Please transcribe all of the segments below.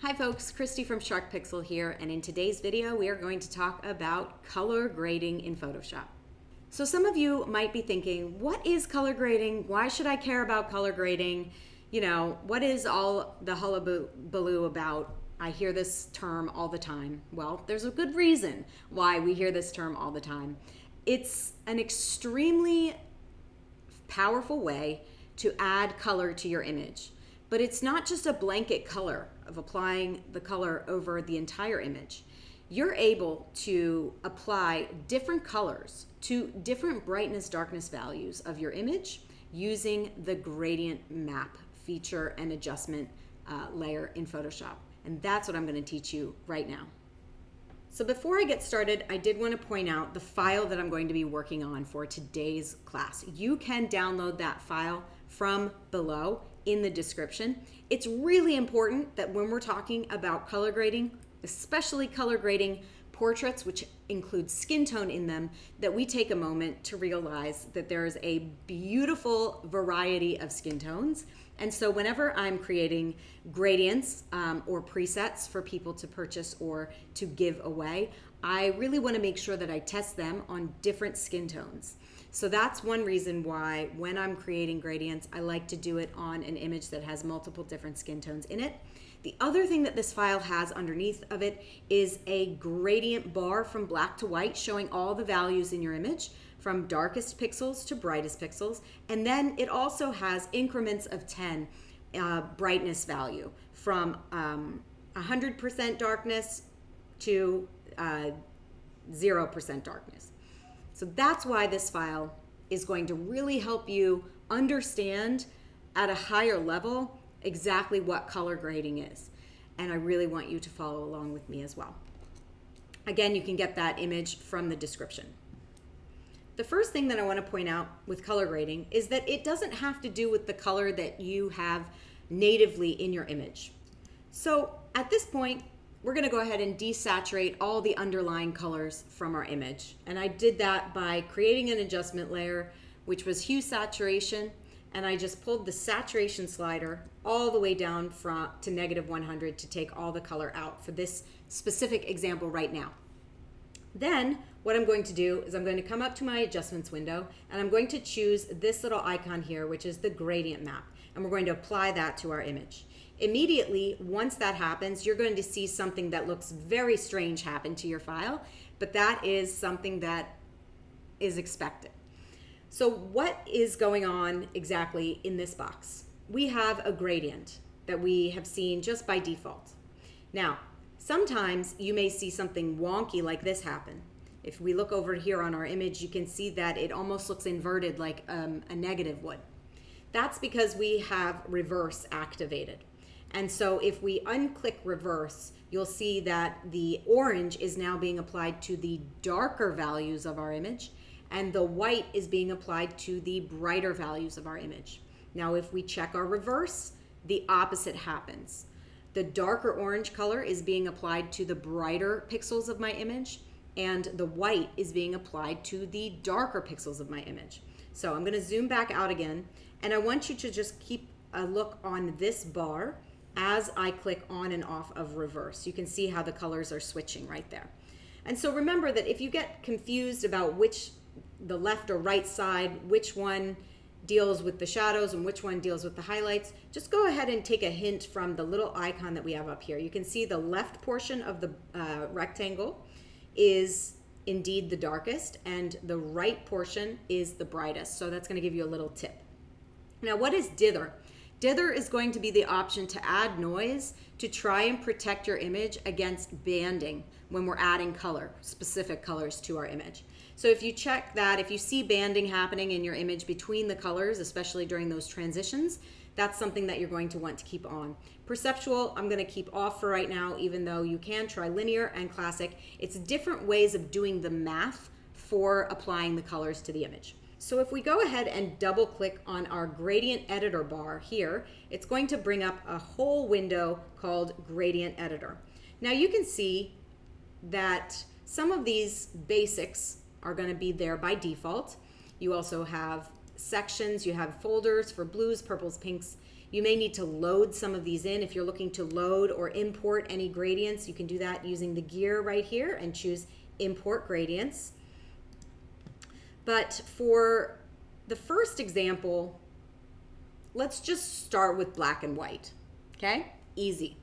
Hi folks, Christy from Shark Pixel here, and in today's video we are going to talk about color grading in Photoshop. So some of you might be thinking, what is color grading? Why should I care about color grading? You know, what is all the hullabaloo about? I hear this term all the time. Well, there's a good reason why we hear this term all the time. It's an extremely powerful way to add color to your image. But it's not just a blanket color of applying the color over the entire image. You're able to apply different colors to different brightness, darkness values of your image using the gradient map feature and adjustment layer in Photoshop. And that's what I'm going to teach you right now. So before I get started, I did want to point out the file that I'm going to be working on for today's class. You can download that file from below in the description. It's really important that when we're talking about color grading, especially color grading portraits, which include skin tone in them, that we take a moment to realize that there is a beautiful variety of skin tones. And so whenever I'm creating gradients or presets for people to purchase or to give away, I really want to make sure that I test them on different skin tones. So that's one reason why when I'm creating gradients, I like to do it on an image that has multiple different skin tones in it. The other thing that this file has underneath of it is a gradient bar from black to white showing all the values in your image from darkest pixels to brightest pixels. And then it also has increments of 10 brightness value from 100% darkness to 0% darkness. So that's why this file is going to really help you understand at a higher level exactly what color grading is. And I really want you to follow along with me as well. Again, you can get that image from the description. The first thing that I want to point out with color grading is that it doesn't have to do with the color that you have natively in your image. So at this point, we're going to go ahead and desaturate all the underlying colors from our image. And I did that by creating an adjustment layer, which was hue saturation. And I just pulled the saturation slider all the way down to -100 to take all the color out for this specific example right now. Then what I'm going to do is I'm going to come up to my adjustments window and I'm going to choose this little icon here, which is the gradient map. And we're going to apply that to our image. Immediately, once that happens, you're going to see something that looks very strange happen to your file, but that is something that is expected. So what is going on exactly in this box? We have a gradient that we have seen just by default. Now, sometimes you may see something wonky like this happen. If we look over here on our image, you can see that it almost looks inverted like a negative would. That's because we have reverse activated. And so if we unclick reverse, you'll see that the orange is now being applied to the darker values of our image, and the white is being applied to the brighter values of our image. Now, if we check our reverse, the opposite happens. The darker orange color is being applied to the brighter pixels of my image, and the white is being applied to the darker pixels of my image. So I'm going to zoom back out again, and I want you to just keep a look on this bar as I click on and off of reverse. You can see how the colors are switching right there. And so remember that if you get confused about the left or right side, which one deals with the shadows and which one deals with the highlights, just go ahead and take a hint from the little icon that we have up here. You can see the left portion of the rectangle is indeed the darkest and the right portion is the brightest. So that's going to give you a little tip. Now, what is Dither? Dither is going to be the option to add noise to try and protect your image against banding when we're adding color, specific colors to our image. So if you check that, if you see banding happening in your image between the colors, especially during those transitions, that's something that you're going to want to keep on. Perceptual, I'm going to keep off for right now, even though you can try linear and classic. It's different ways of doing the math for applying the colors to the image. So if we go ahead and double click on our gradient editor bar here, it's going to bring up a whole window called Gradient Editor. Now you can see that some of these basics are going to be there by default. You also have sections, you have folders for blues, purples, pinks. You may need to load some of these in. If you're looking to load or import any gradients, you can do that using the gear right here and choose import gradients. But for the first example, let's just start with black and white, okay? Easy.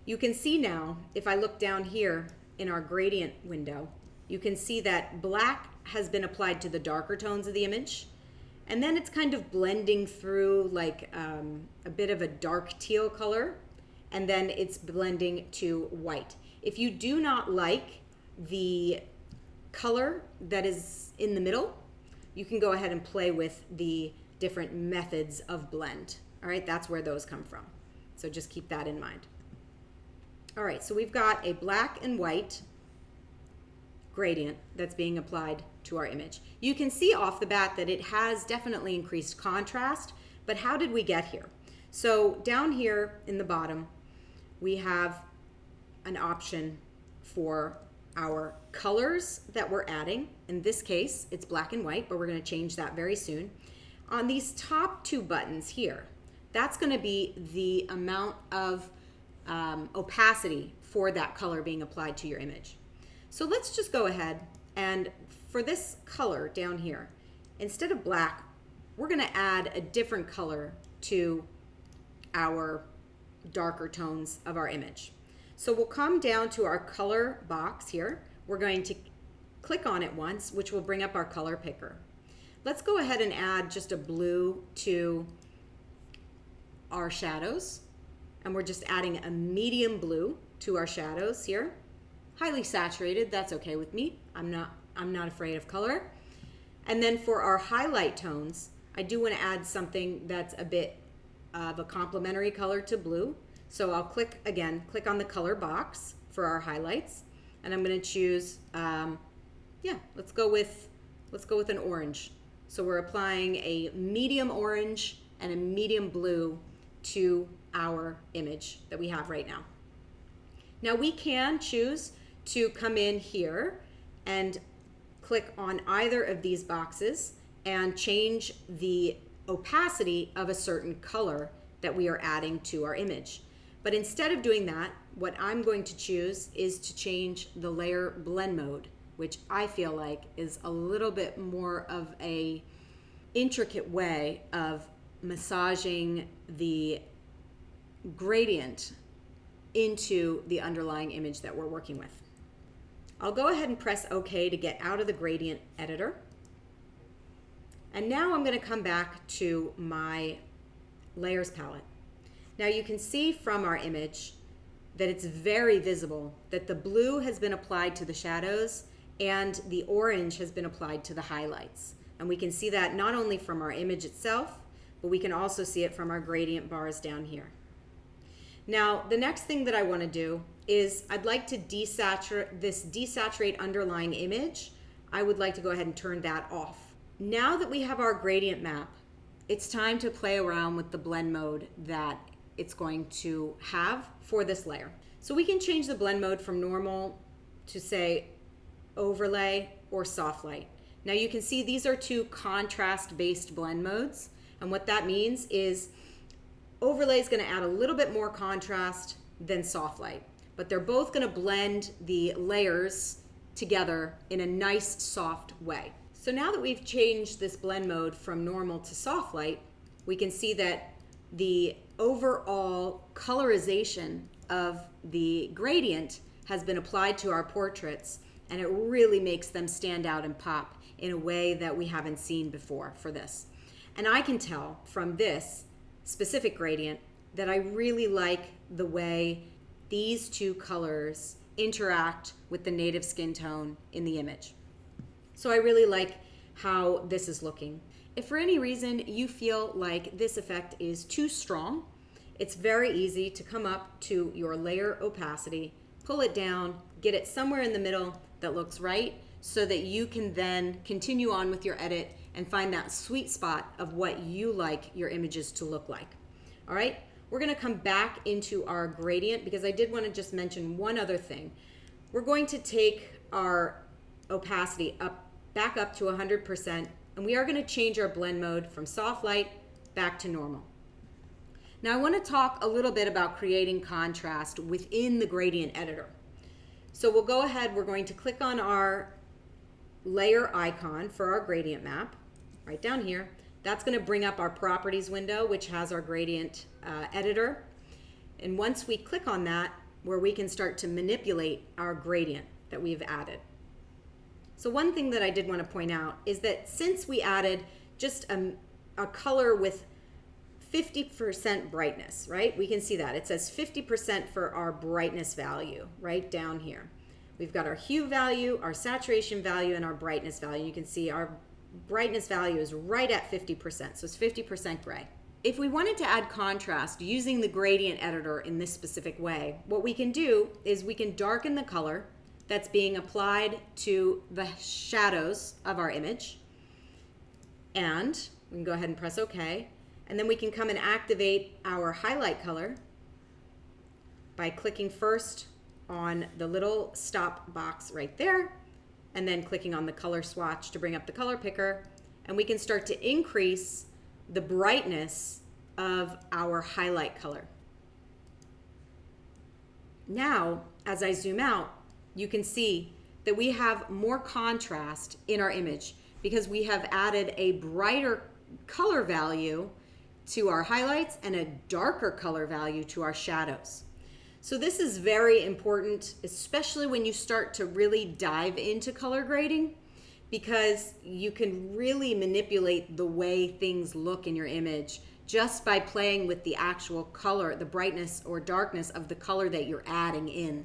You can see now, if I look down here in our gradient window, you can see that black has been applied to the darker tones of the image, and then it's kind of blending through like a bit of a dark teal color, and then it's blending to white. If you do not like the color that is in the middle, you can go ahead and play with the different methods of blend. All right, that's where those come from. So just keep that in mind. All right, so we've got a black and white gradient that's being applied to our image. You can see off the bat that it has definitely increased contrast, but how did we get here? So down here in the bottom, we have an option for our colors that we're adding. In this case, it's black and white, but we're going to change that very soon. On these top two buttons here, that's going to be the amount of opacity for that color being applied to your image. So let's just go ahead and for this color down here, instead of black, we're going to add a different color to our darker tones of our image. So we'll come down to our color box here. We're going to click on it once, which will bring up our color picker. Let's go ahead and add just a blue to our shadows. And we're just adding a medium blue to our shadows here. Highly saturated, that's okay with me. I'm not afraid of color. And then for our highlight tones, I do want to add something that's a bit of a complementary color to blue. So I'll click on the color box for our highlights, and I'm going to choose, let's go with an orange. So we're applying a medium orange and a medium blue to our image that we have right now. Now we can choose to come in here and click on either of these boxes and change the opacity of a certain color that we are adding to our image. But instead of doing that, what I'm going to choose is to change the layer blend mode, which I feel like is a little bit more of a intricate way of massaging the gradient into the underlying image that we're working with. I'll go ahead and press OK to get out of the gradient editor. And now I'm going to come back to my layers palette. Now you can see from our image that it's very visible that the blue has been applied to the shadows and the orange has been applied to the highlights. And we can see that not only from our image itself, but we can also see it from our gradient bars down here. Now, the next thing that I want to do is I'd like to desaturate underlying image. I would like to go ahead and turn that off. Now that we have our gradient map, it's time to play around with the blend mode that it's going to have for this layer. So we can change the blend mode from normal to say overlay or soft light. Now you can see these are two contrast-based blend modes, and what that means is overlay is going to add a little bit more contrast than soft light, but they're both going to blend the layers together in a nice soft way. So now that we've changed this blend mode from normal to soft light, we can see that the overall colorization of the gradient has been applied to our portraits, and it really makes them stand out and pop in a way that we haven't seen before for this. And I can tell from this specific gradient that I really like the way these two colors interact with the native skin tone in the image. So I really like how this is looking. If for any reason you feel like this effect is too strong, it's very easy to come up to your layer opacity, pull it down, get it somewhere in the middle that looks right, so that you can then continue on with your edit and find that sweet spot of what you like your images to look like. All right, we're gonna come back into our gradient because I did want to just mention one other thing. We're going to take our opacity back up to 100%, and we are going to change our blend mode from soft light back to normal. Now I want to talk a little bit about creating contrast within the gradient editor. So we'll go ahead, we're going to click on our layer icon for our gradient map right down here. That's going to bring up our properties window, which has our gradient editor. And once we click on that, where we can start to manipulate our gradient that we've added. So one thing that I did want to point out is that since we added just a color with 50% brightness, right? We can see that. It says 50% for our brightness value right down here. We've got our hue value, our saturation value, and our brightness value. You can see our brightness value is right at 50%, so it's 50% gray. If we wanted to add contrast using the gradient editor in this specific way, what we can do is we can darken the color that's being applied to the shadows of our image. And we can go ahead and press OK. And then we can come and activate our highlight color by clicking first on the little stop box right there, and then clicking on the color swatch to bring up the color picker. And we can start to increase the brightness of our highlight color. Now, as I zoom out, you can see that we have more contrast in our image because we have added a brighter color value to our highlights and a darker color value to our shadows. So this is very important, especially when you start to really dive into color grading, because you can really manipulate the way things look in your image just by playing with the actual color, the brightness or darkness of the color that you're adding in.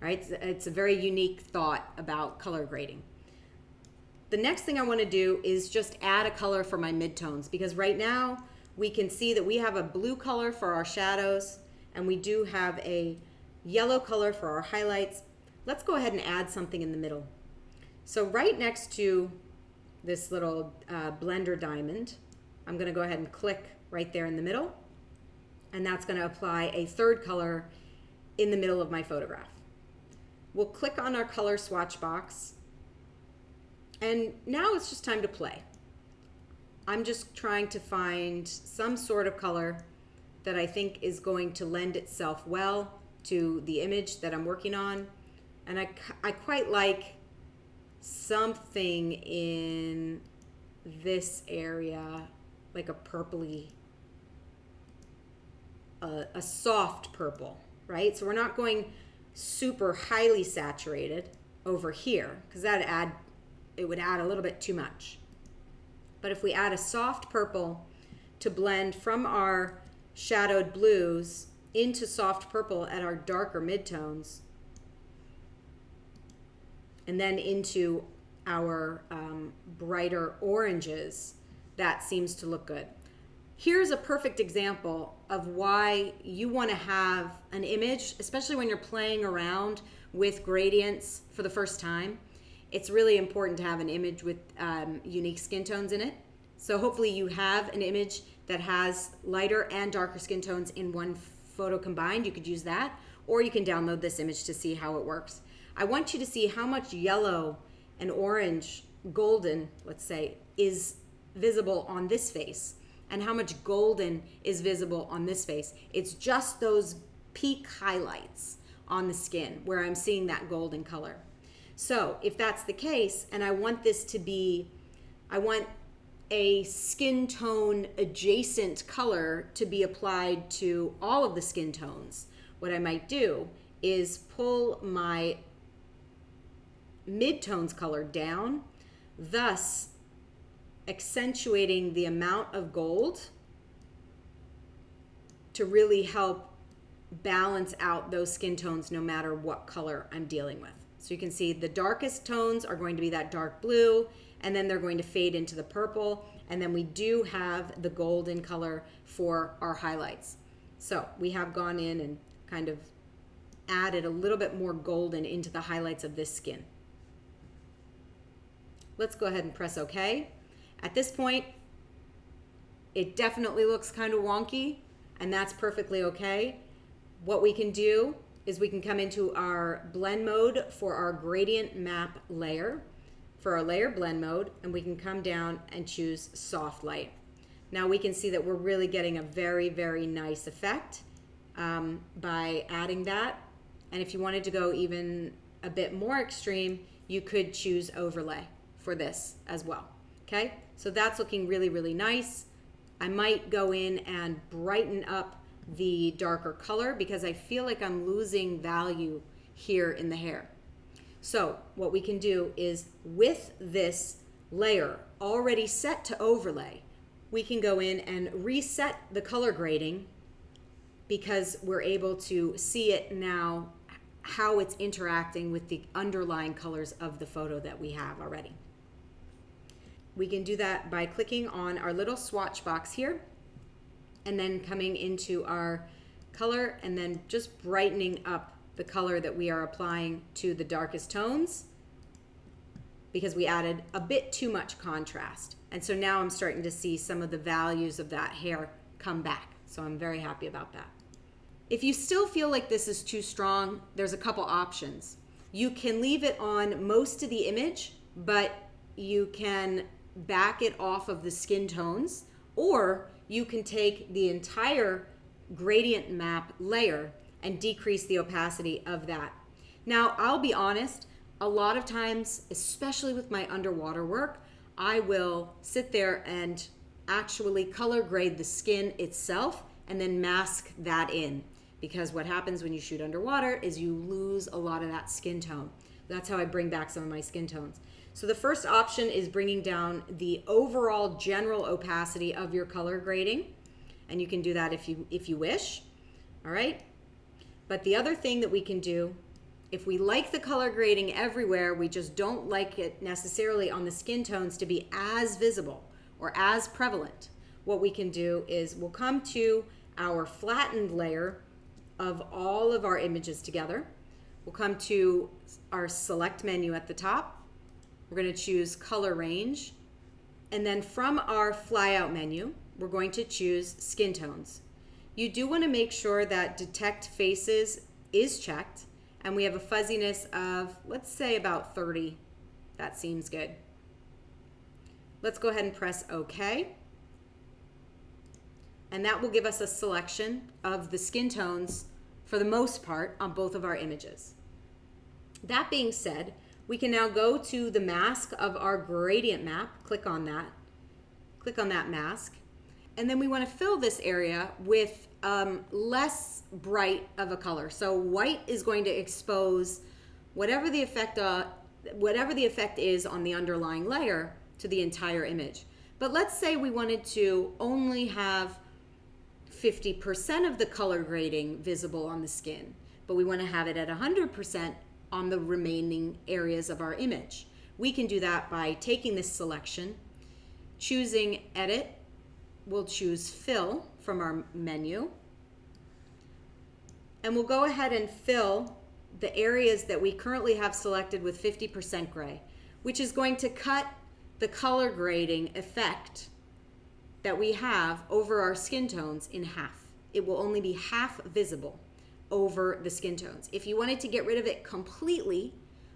Right? It's a very unique thought about color grading. The next thing I want to do is just add a color for my midtones, because right now we can see that we have a blue color for our shadows and we do have a yellow color for our highlights. Let's go ahead and add something in the middle. So right next to this little blender diamond, I'm going to go ahead and click right there in the middle, and that's going to apply a third color in the middle of my photograph. We'll click on our color swatch box, and now it's just time to play. I'm just trying to find some sort of color that I think is going to lend itself well to the image that I'm working on. And I quite like something in this area, like a purpley, a soft purple, right? So we're not going super highly saturated over here, because it would add a little bit too much. But if we add a soft purple to blend from our shadowed blues into soft purple at our darker midtones, and then into our brighter oranges, that seems to look good. Here's a perfect example of why you want to have an image, especially when you're playing around with gradients for the first time. It's really important to have an image with unique skin tones in it. So hopefully you have an image that has lighter and darker skin tones in one photo combined. You could use that, or you can download this image to see how it works. I want you to see how much yellow and orange, golden, let's say, is visible on this face, and how much golden is visible on this face. It's just those peak highlights on the skin where I'm seeing that golden color. So if that's the case, and I want this to be, I want a skin tone adjacent color to be applied to all of the skin tones, what I might do is pull my midtones color down, thus accentuating the amount of gold to really help balance out those skin tones no matter what color I'm dealing with. So you can see the darkest tones are going to be that dark blue, and then they're going to fade into the purple, and then we do have the golden color for our highlights. So we have gone in and kind of added a little bit more golden into the highlights of this skin. Let's go ahead and press OK. At this point, it definitely looks kind of wonky, and that's perfectly okay. What we can do is we can come into our blend mode for our gradient map layer, for our layer blend mode, and we can come down and choose soft light. Now we can see that we're really getting a very, very nice effect by adding that. And if you wanted to go even a bit more extreme, you could choose overlay for this as well. Okay, so that's looking really, really nice. I might go in and brighten up the darker color because I feel like I'm losing value here in the hair. So what we can do is, with this layer already set to overlay, we can go in and reset the color grading because we're able to see it now, how it's interacting with the underlying colors of the photo that we have already. We can do that by clicking on our little swatch box here and then coming into our color and then just brightening up the color that we are applying to the darkest tones because we added a bit too much contrast. And so now I'm starting to see some of the values of that hair come back. So I'm very happy about that. If you still feel like this is too strong, there's a couple options. You can leave it on most of the image, but you can back it off of the skin tones, or you can take the entire gradient map layer and decrease the opacity of that. Now, I'll be honest, a lot of times, especially with my underwater work, I will sit there and actually color grade the skin itself and then mask that in. Because what happens when you shoot underwater is you lose a lot of that skin tone. That's how I bring back some of my skin tones. So the first option is bringing down the overall general opacity of your color grading. And you can do that if you wish. All right. But the other thing that we can do, if we like the color grading everywhere, we just don't like it necessarily on the skin tones to be as visible or as prevalent. What we can do is we'll come to our flattened layer of all of our images together. We'll come to our select menu at the top. We're going to choose color range. And then from our flyout menu, we're going to choose skin tones. You do want to make sure that detect faces is checked, and we have a fuzziness of, let's say, about 30. That seems good. Let's go ahead and press OK. And that will give us a selection of the skin tones for the most part on both of our images. That being said, we can now go to the mask of our gradient map, click on that mask, and then we want to fill this area with less bright of a color. So white is going to expose whatever the effect is on the underlying layer to the entire image. But let's say we wanted to only have 50% of the color grading visible on the skin, but we want to have it at 100% on the remaining areas of our image. We can do that by taking this selection, choosing Edit. We'll choose Fill from our menu, and we'll go ahead and fill the areas that we currently have selected with 50% gray, which is going to cut the color grading effect that we have over our skin tones in half. It will only be half visible over the skin tones. If you wanted to get rid of it completely,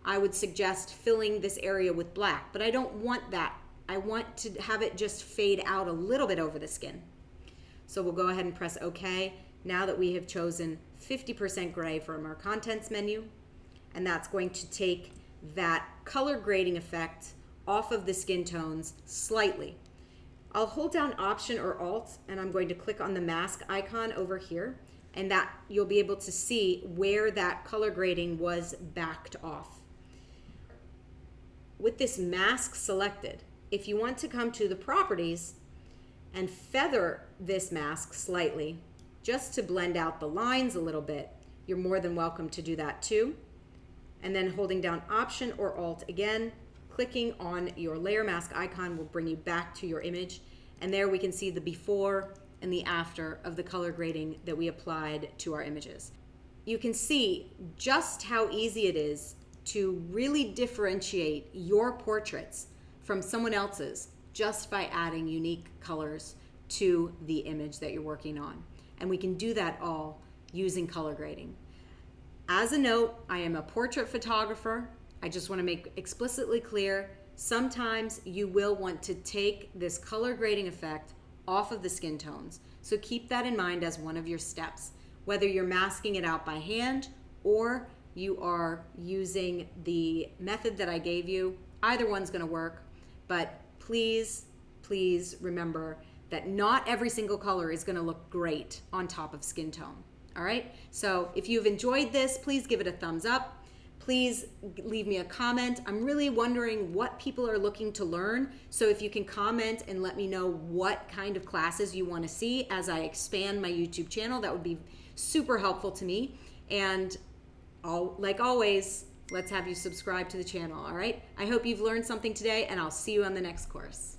I would suggest filling this area with black, but I don't want that. I want to have it just fade out a little bit over the skin. So we'll go ahead and press OK now that we have chosen 50% gray from our contents menu, and that's going to take that color grading effect off of the skin tones slightly. I'll hold down Option or Alt, and I'm going to click on the mask icon over here, and that you'll be able to see where that color grading was backed off. With this mask selected, if you want to come to the properties and feather this mask slightly, just to blend out the lines a little bit, you're more than welcome to do that too. And then holding down Option or Alt again, clicking on your layer mask icon will bring you back to your image, and there we can see the before and the after of the color grading that we applied to our images. You can see just how easy it is to really differentiate your portraits from someone else's just by adding unique colors to the image that you're working on. And we can do that all using color grading. As a note, I am a portrait photographer. I just want to make explicitly clear, sometimes you will want to take this color grading effect off of the skin tones. So keep that in mind as one of your steps, whether you're masking it out by hand or you are using the method that I gave you. Either one's going to work, but please remember that not every single color is going to look great on top of skin tone. All right, so if you've enjoyed this, please give it a thumbs up. Please leave me a comment. I'm really wondering what people are looking to learn. So if you can comment and let me know what kind of classes you want to see as I expand my YouTube channel, that would be super helpful to me. And like always, let's have you subscribe to the channel, all right? I hope you've learned something today, and I'll see you on the next course.